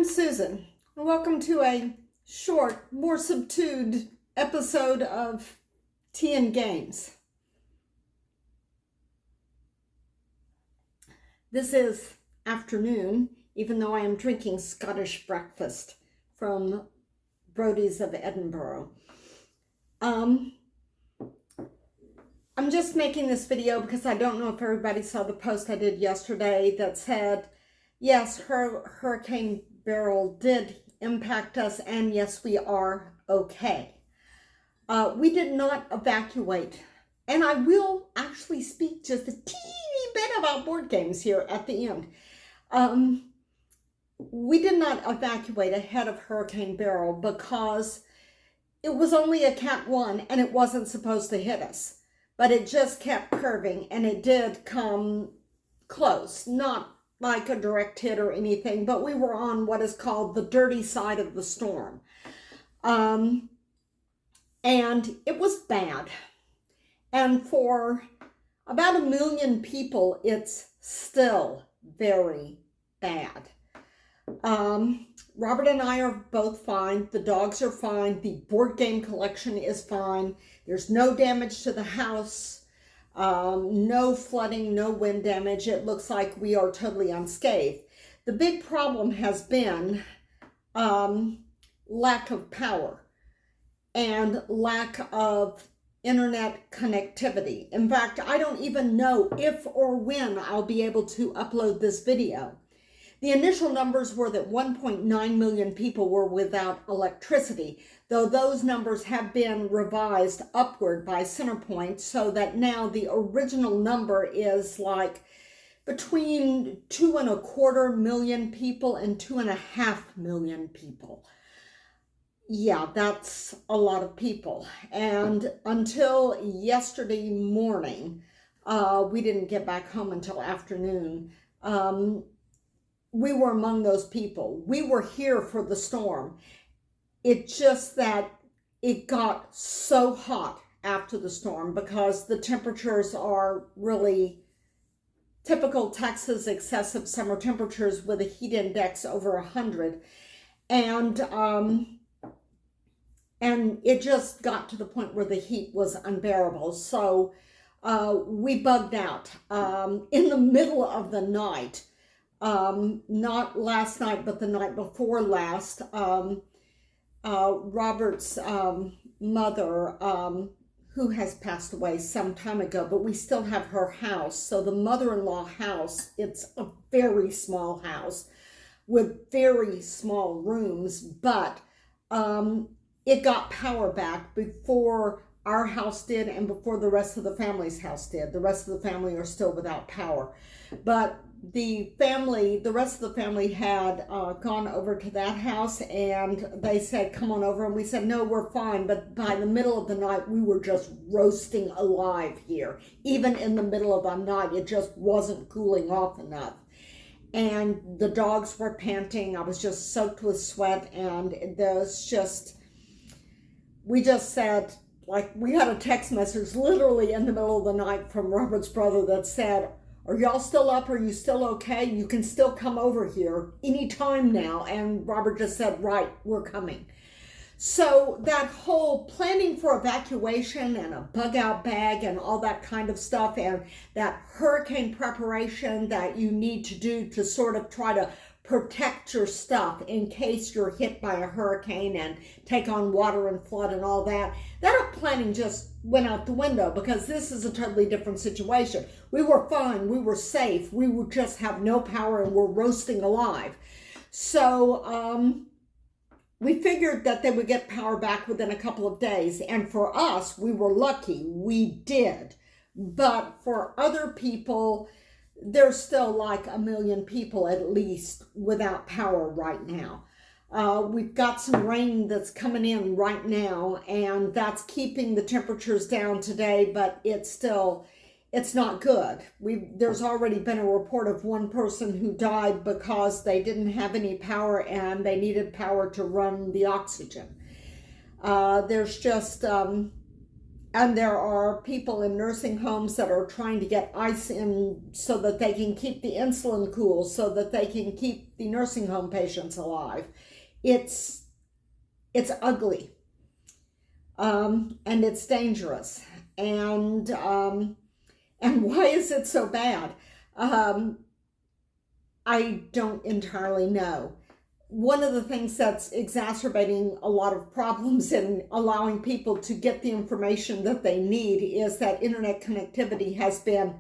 I'm Susan, and welcome to a short, more subdued episode of Tea and Games. This is afternoon, even though I am drinking Scottish breakfast from Brodie's of Edinburgh. I'm just making this video because I don't know if everybody saw the post I did yesterday that said, yes, Hurricane Beryl did impact us, and yes, we are okay. We did not evacuate, and I will actually speak just a teeny bit about board games here at the end. We did not evacuate ahead of Hurricane Beryl because it was only a Cat 1 and it wasn't supposed to hit us, but it just kept curving, and it did come close, not like a direct hit or anything, but we were on what is called the dirty side of the storm. And it was bad. And for about 1 million people, it's still very bad. Robert and I are both fine. The dogs are fine. The board game collection is fine. There's no damage to the house. No flooding, no wind damage. It looks like we are totally unscathed. The big problem has been lack of power and lack of internet connectivity. In fact, I don't even know if or when I'll be able to upload this video. The initial numbers were that 1.9 million people were without electricity, though those numbers have been revised upward by Centerpoint so that now the original number is like between 2.25 million people and 2.5 million people. Yeah, that's a lot of people. And until yesterday morning, we didn't get back home until afternoon. We were among those people. We were here for the storm. It's just that it got so hot after the storm because the temperatures are really typical Texas excessive summer temperatures with a heat index over 100. And it just got to the point where the heat was unbearable. So we bugged out in the middle of the night. Not last night, but the night before last, Robert's mother, who has passed away some time ago, but we still have her house. So the mother-in-law house, it's a very small house with very small rooms, but it got power back before our house did and before the rest of the family's house did. The rest of the family are still without power. But the rest of the family had gone over to that house, and they said, come on over. And we said, no, we're fine. But by the middle of the night, we were just roasting alive here. Even in the middle of the night, it just wasn't cooling off enough. And the dogs were panting. I was just soaked with sweat. And we just said, like, we had a text message literally in the middle of the night from Robert's brother that said, are y'all still up? Are you still okay? You can still come over here anytime now. And Robert just said, right, we're coming. So that whole planning for evacuation and a bug out bag and all that kind of stuff, and that hurricane preparation that you need to do to sort of try to protect your stuff in case you're hit by a hurricane and take on water and flood and all that. That planning just went out the window because this is a totally different situation. We were fine. We were safe. We would just have no power and we're roasting alive. So we figured that they would get power back within a couple of days. And for us, we were lucky. We did. But for other people, there's still like 1 million people at least without power right now. We've got some rain that's coming in right now, and that's keeping the temperatures down today, but it's not good. There's already been a report of one person who died because they didn't have any power and they needed power to run the oxygen. There's just And there are people in nursing homes that are trying to get ice in so that they can keep the insulin cool, so that they can keep the nursing home patients alive. It's ugly, and it's dangerous. And why is it so bad? I don't entirely know. One of the things that's exacerbating a lot of problems in allowing people to get the information that they need is that internet connectivity has been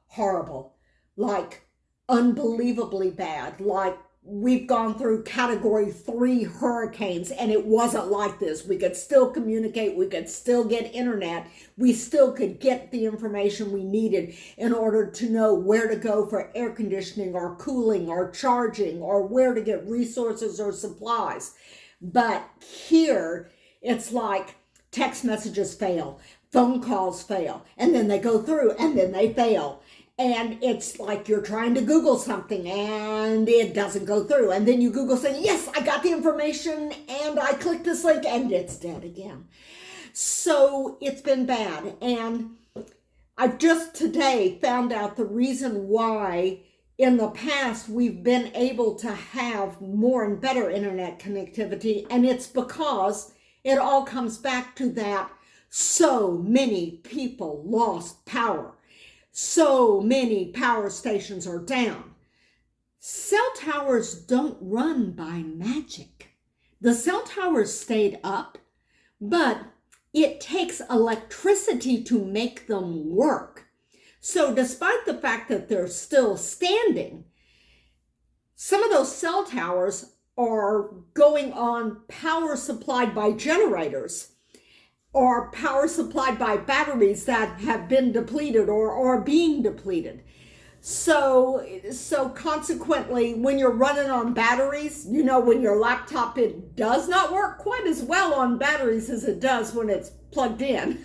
horrible, like unbelievably bad. Like we've gone through category 3 hurricanes and it wasn't like this. We could still communicate, we could still get internet, we still could get the information we needed in order to know where to go for air conditioning or cooling or charging or where to get resources or supplies. But here it's like text messages fail, phone calls fail, and then they go through and then they fail. And it's like you're trying to Google something and it doesn't go through. And then you Google saying, yes, I got the information and I clicked this link and it's dead again. So it's been bad. And I've just today found out the reason why in the past we've been able to have more and better internet connectivity. And it's because it all comes back to that so many people lost power. So many power stations are down. Cell towers don't run by magic. The cell towers stayed up, but it takes electricity to make them work. So despite the fact that they're still standing, some of those cell towers are going on power supplied by generators, or power supplied by batteries that have been depleted or are being depleted. So consequently, when you're running on batteries, you know, when your laptop, it does not work quite as well on batteries as it does when it's plugged in.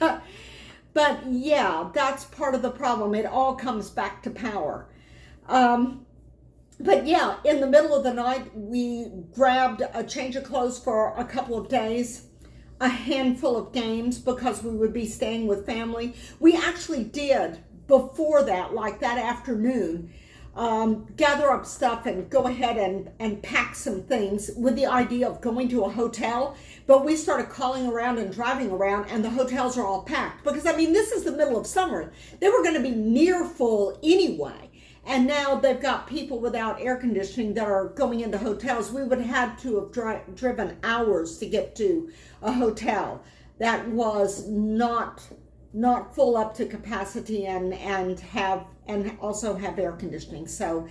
But yeah, that's part of the problem. It all comes back to power. But yeah, in the middle of the night, we grabbed a change of clothes for a couple of days, a handful of games because we would be staying with family. We actually did before that, like that afternoon, gather up stuff and go ahead and pack some things with the idea of going to a hotel. But we started calling around and driving around and the hotels are all packed because, I mean, this is the middle of summer. They were going to be near full anyway. And now they've got people without air conditioning that are going into hotels. We would have had to have driven hours to get to a hotel that was not full up to capacity and also have air conditioning. So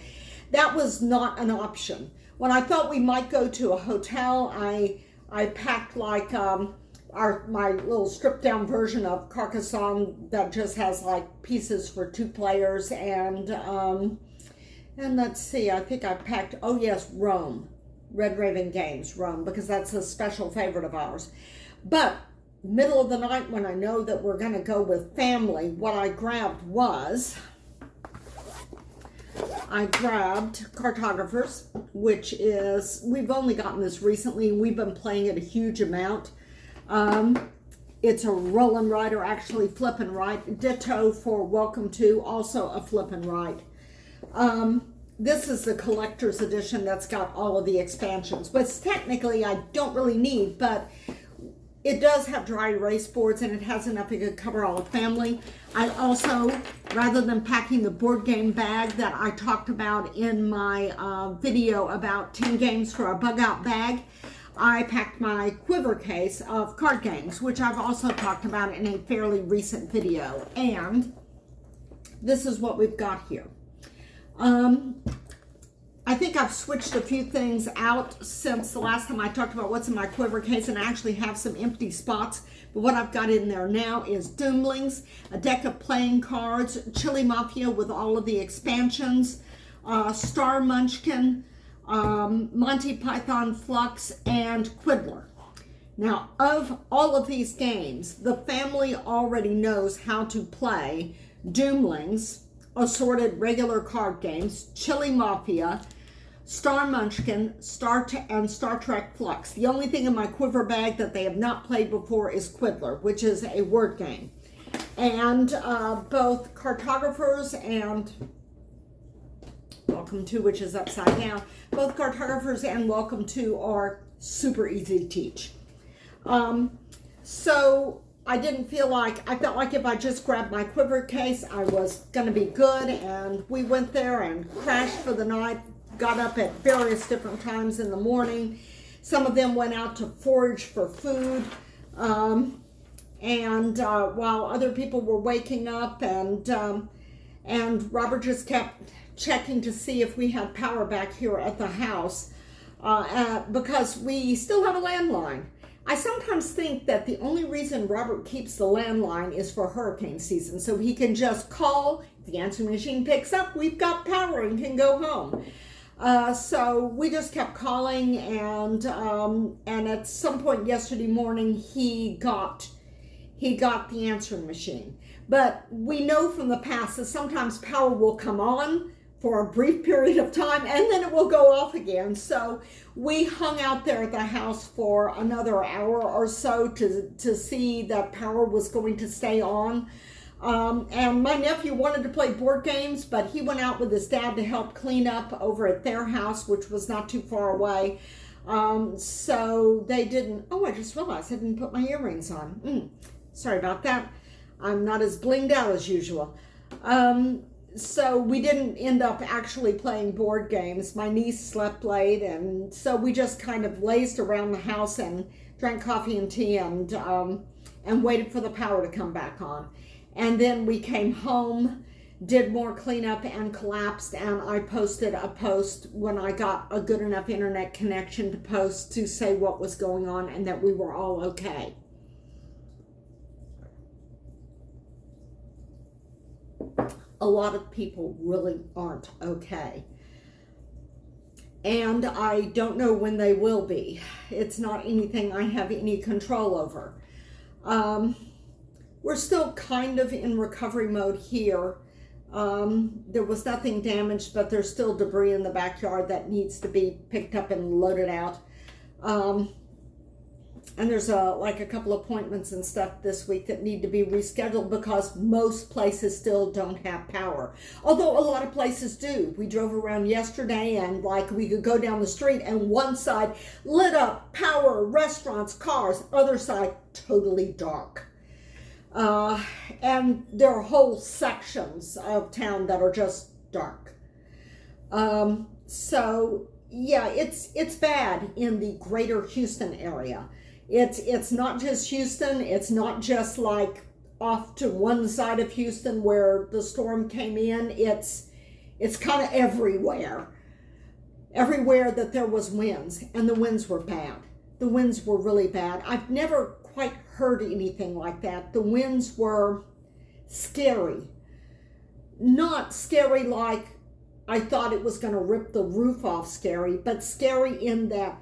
that was not an option. When I thought we might go to a hotel, I packed like my little stripped down version of Carcassonne that just has like pieces for 2 players and let's see, I think I packed, oh yes, Rome, Red Raven Games, Rome, because that's a special favorite of ours. But middle of the night when I know that we're going to go with family, what I grabbed was, I grabbed Cartographers, which is, we've only gotten this recently, and we've been playing it a huge amount. It's a roll and write, or actually flip and write. Ditto for Welcome To, also a flip and write. This is the collector's edition that's got all of the expansions, but technically I don't really need, but it does have dry erase boards and it has enough it could cover all the family. I also, rather than packing the board game bag that I talked about in my video about 10 games for a bug out bag, I packed my quiver case of card games, which I've also talked about in a fairly recent video. And this is what we've got here. I think I've switched a few things out since the last time I talked about what's in my quiver case, and I actually have some empty spots. But what I've got in there now is Doomlings, a deck of playing cards, Chili Mafia with all of the expansions, Star Munchkin, Monty Python Flux, and Quiddler. Now, of all of these games, the family already knows how to play Doomlings, assorted regular card games, Chili Mafia, Star Munchkin, and Star Trek Flux. The only thing in my quiver bag that they have not played before is Quiddler, which is a word game. And both cartographers and Welcome To, which is upside down, both cartographers and Welcome To are super easy to teach. So I felt like if I just grabbed my quiver case, I was going to be good. And we went there and crashed for the night, got up at various different times in the morning. Some of them went out to forage for food. While other people were waking up, and Robert just kept checking to see if we had power back here at the house, because we still have a landline. I sometimes think that the only reason Robert keeps the landline is for hurricane season, so he can just call. If the answering machine picks up, we've got power and can go home. So we just kept calling, and at some point yesterday morning, he got the answering machine. But we know from the past that sometimes power will come on for a brief period of time and then it will go off again. So we hung out there at the house for another hour or so to see that power was going to stay on. And my nephew wanted to play board games, but he went out with his dad to help clean up over at their house, which was not too far away. So they didn't. Oh, I just realized I didn't put my earrings on. Sorry about that. I'm not as blinged out as usual. So we didn't end up actually playing board games. My niece slept late, and so we just kind of lazed around the house and drank coffee and tea and waited for the power to come back on. And then we came home, did more cleanup, and collapsed. And I posted a post when I got a good enough internet connection to post to say what was going on and that we were all okay. A lot of people really aren't okay. And I don't know when they will be. It's not anything I have any control over. We're still kind of in recovery mode here. There was nothing damaged, but there's still debris in the backyard that needs to be picked up and loaded out. And there's a couple appointments and stuff this week that need to be rescheduled because most places still don't have power. Although a lot of places do. We drove around yesterday and we could go down the street and one side lit up, power, restaurants, cars, other side totally dark. And there are whole sections of town that are just dark. So yeah, it's bad in the greater Houston area. It's not just Houston. It's not just like off to one side of Houston where the storm came in. It's kind of everywhere. Everywhere that there was winds, and the winds were bad. The winds were really bad. I've never quite heard anything like that. The winds were scary. Not scary like I thought it was going to rip the roof off scary, but scary in that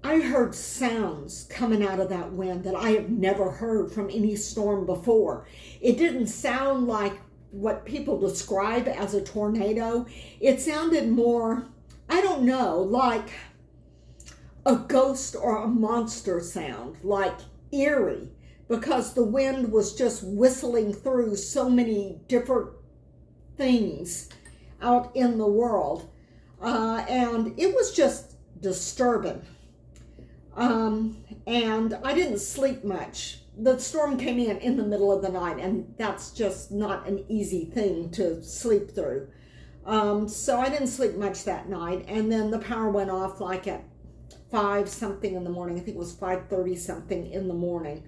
I heard sounds coming out of that wind that I have never heard from any storm before. It didn't sound like what people describe as a tornado. It sounded more, I don't know, like a ghost or a monster sound, like eerie, because the wind was just whistling through so many different things out in the world. And it was just disturbing. And I didn't sleep much. The storm came in the middle of the night, and that's just not an easy thing to sleep through. So I didn't sleep much that night, and then the power went off like at 5 something in the morning. I think it was 5:30 something in the morning.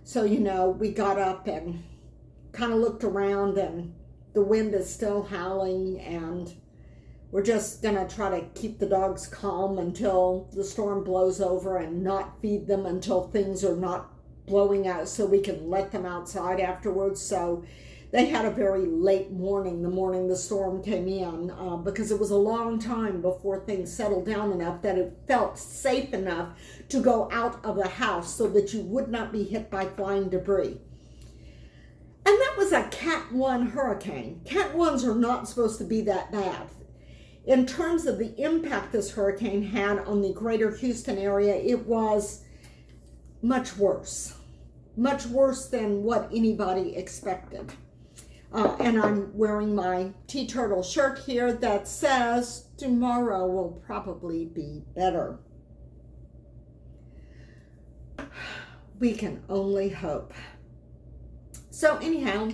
So, we got up and kind of looked around, and the wind is still howling, and we're just going to try to keep the dogs calm until the storm blows over and not feed them until things are not blowing out so we can let them outside afterwards. So they had a very late morning, the morning the storm came in, because it was a long time before things settled down enough that it felt safe enough to go out of the house so that you would not be hit by flying debris. And that was a Cat 1 hurricane. Cat 1s are not supposed to be that bad. In terms of the impact this hurricane had on the greater Houston area, it was much worse. much worse than what anybody expected. And I'm wearing my tea turtle shirt here that says tomorrow will probably be better. We can only hope. So anyhow,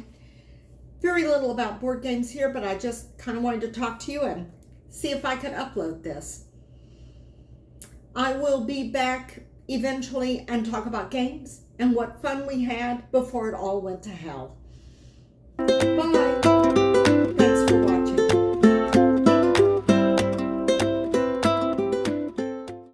very little about board games here, but I just kind of wanted to talk to you and see if I could upload this. I will be back eventually and talk about games and what fun we had before it all went to hell. Bye.